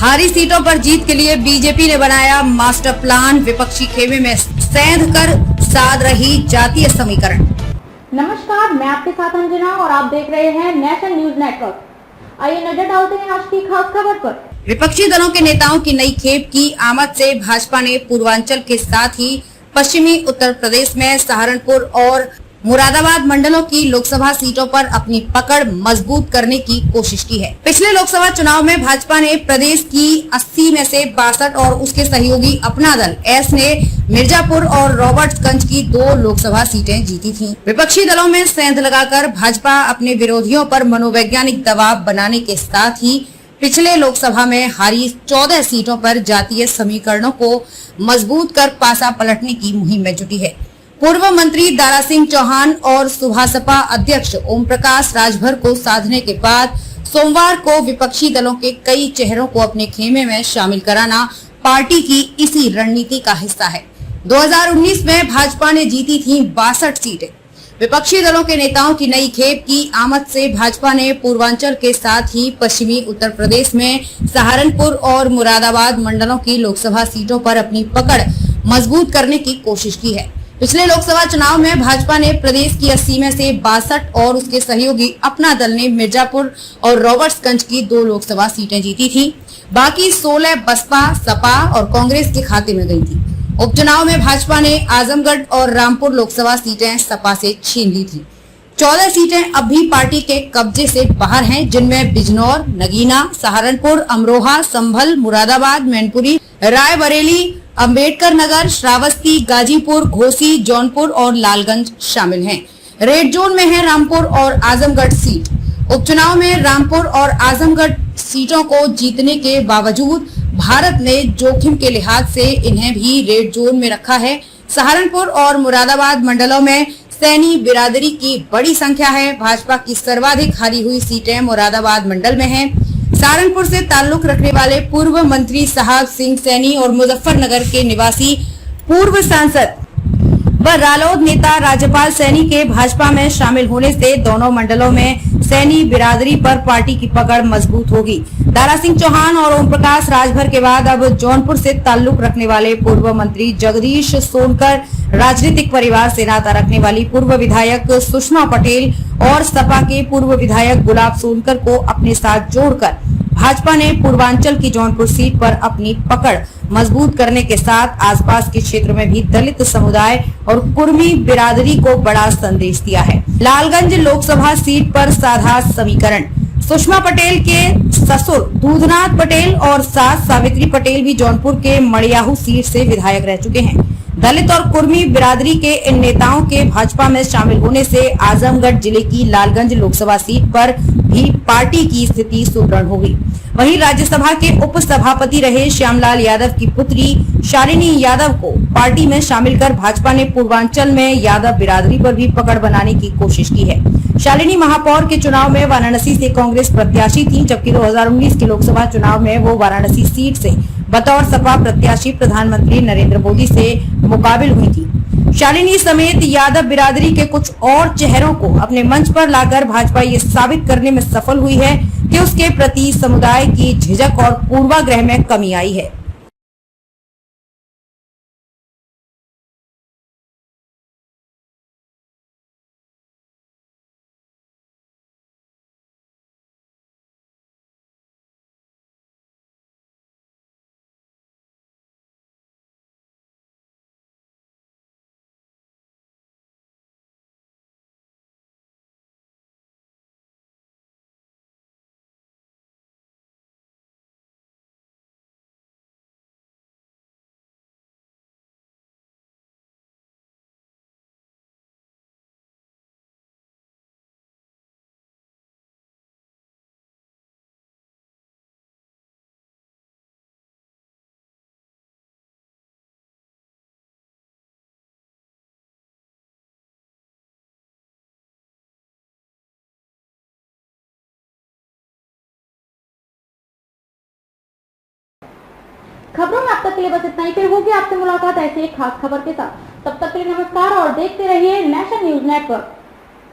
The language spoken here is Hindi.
हारी सीटों पर जीत के लिए बीजेपी ने बनाया मास्टर प्लान। विपक्षी खेमे में सेंध कर साध रही जातीय समीकरण। नमस्कार, मैं आपके साथ अंजना और आप देख रहे हैं नेशनल न्यूज नेटवर्क। आइए नजर डालते हैं आज की खास खबर पर। विपक्षी दलों के नेताओं की नई खेप की आमद से भाजपा ने पूर्वांचल के साथ ही पश्चिमी उत्तर प्रदेश में सहारनपुर और मुरादाबाद मंडलों की लोकसभा सीटों पर अपनी पकड़ मजबूत करने की कोशिश की है। पिछले लोकसभा चुनाव में भाजपा ने प्रदेश की 80 में से 62 और उसके सहयोगी अपना दल एस ने मिर्जापुर और रॉबर्ट्सगंज की 2 लोकसभा सीटें जीती थीं। विपक्षी दलों में सेंध लगाकर भाजपा अपने विरोधियों पर मनोवैज्ञानिक दबाव बनाने के साथ ही पिछले लोकसभा में हारी 14 सीटों पर जातीय समीकरणों को मजबूत कर पासा पलटने की मुहिम में जुटी है। पूर्व मंत्री दारा सिंह चौहान और सुभासपा अध्यक्ष ओम प्रकाश राजभर को साधने के बाद सोमवार को विपक्षी दलों के कई चेहरों को अपने खेमे में शामिल कराना पार्टी की इसी रणनीति का हिस्सा है। 2019 में भाजपा ने जीती थी 62 सीटें। विपक्षी दलों के नेताओं की नई खेप की आमद से भाजपा ने पूर्वांचल के साथ ही पश्चिमी उत्तर प्रदेश में सहारनपुर और मुरादाबाद मंडलों की लोकसभा सीटों पर अपनी पकड़ मजबूत करने की कोशिश की है। पिछले लोकसभा चुनाव में भाजपा ने प्रदेश की 80 में से 62 और उसके सहयोगी अपना दल ने मिर्जापुर और रॉबर्ट्सगंज की 2 लोकसभा सीटें जीती थी। बाकी 16 बसपा, सपा और कांग्रेस के खाते में गई थी। उपचुनाव में भाजपा ने आजमगढ़ और रामपुर लोकसभा सीटें सपा से छीन ली थी। 14 सीटें अब भी पार्टी के कब्जे से बाहर हैं, जिनमें बिजनौर, नगीना, सहारनपुर, अमरोहा, संभल, मुरादाबाद, मैनपुरी, रायबरेली, अंबेडकर नगर, श्रावस्ती, गाजीपुर, घोसी, जौनपुर और लालगंज शामिल हैं। रेड जोन में है रामपुर और आजमगढ़ सीट। उपचुनाव में रामपुर और आजमगढ़ सीटों को जीतने के बावजूद भारत ने जोखिम के लिहाज से इन्हें भी रेड जोन में रखा है। सहारनपुर और मुरादाबाद मंडलों में सैनी बिरादरी की बड़ी संख्या है। भाजपा की सर्वाधिक हारी हुई सीटें मुरादाबाद मंडल में हैं। सहारनपुर से ताल्लुक रखने वाले पूर्व मंत्री साहब सिंह सैनी और मुजफ्फरनगर के निवासी पूर्व सांसद व रालोद नेता राज्यपाल सैनी के भाजपा में शामिल होने से दोनों मंडलों में सैनी बिरादरी पर पार्टी की पकड़ मजबूत होगी। दारा सिंह चौहान और ओम प्रकाश राजभर के बाद अब जौनपुर से ताल्लुक रखने वाले पूर्व मंत्री जगदीश सोनकर, राजनीतिक परिवार से नाता रखने वाली पूर्व विधायक सुषमा पटेल और सपा के पूर्व विधायक गुलाब सोनकर को अपने साथ जोड़कर भाजपा ने पूर्वांचल की जौनपुर सीट पर अपनी पकड़ मजबूत करने के साथ आसपास के क्षेत्र में भी दलित समुदाय और कुर्मी बिरादरी को बड़ा संदेश दिया है। लालगंज लोकसभा सीट पर साधा समीकरण। सुषमा पटेल के ससुर दूधनाथ पटेल और सास सावित्री पटेल भी जौनपुर के मड़ियाहू सीट से विधायक रह चुके हैं। दलित और कुर्मी बिरादरी के इन नेताओं के भाजपा में शामिल होने से आजमगढ़ जिले की लालगंज लोकसभा सीट पर भी पार्टी की स्थिति सुदृढ़ होगी। वहीं राज्यसभा के उप सभापति रहे श्यामलाल यादव की पुत्री शालिनी यादव को पार्टी में शामिल कर भाजपा ने पूर्वांचल में यादव बिरादरी पर भी पकड़ बनाने की कोशिश की है। शालिनी महापौर के चुनाव में वाराणसी से कांग्रेस प्रत्याशी थी, जबकि 2019 के लोकसभा चुनाव में वो वाराणसी सीट से बतौर सपा प्रत्याशी प्रधानमंत्री नरेंद्र मोदी से मुकाबिल हुई थी। शालिनी समेत यादव बिरादरी के कुछ और चेहरों को अपने मंच पर लाकर भाजपा ये साबित करने में सफल हुई है कि उसके प्रति समुदाय की झिझक और पूर्वाग्रह में कमी आई है। खबरों में अब तक के लिए बस इतना ही। फिर होगी आपसे मुलाकात ऐसे एक खास खबर के साथ। तब तक के लिए नमस्कार और देखते रहिए नेशनल न्यूज नेटवर्क।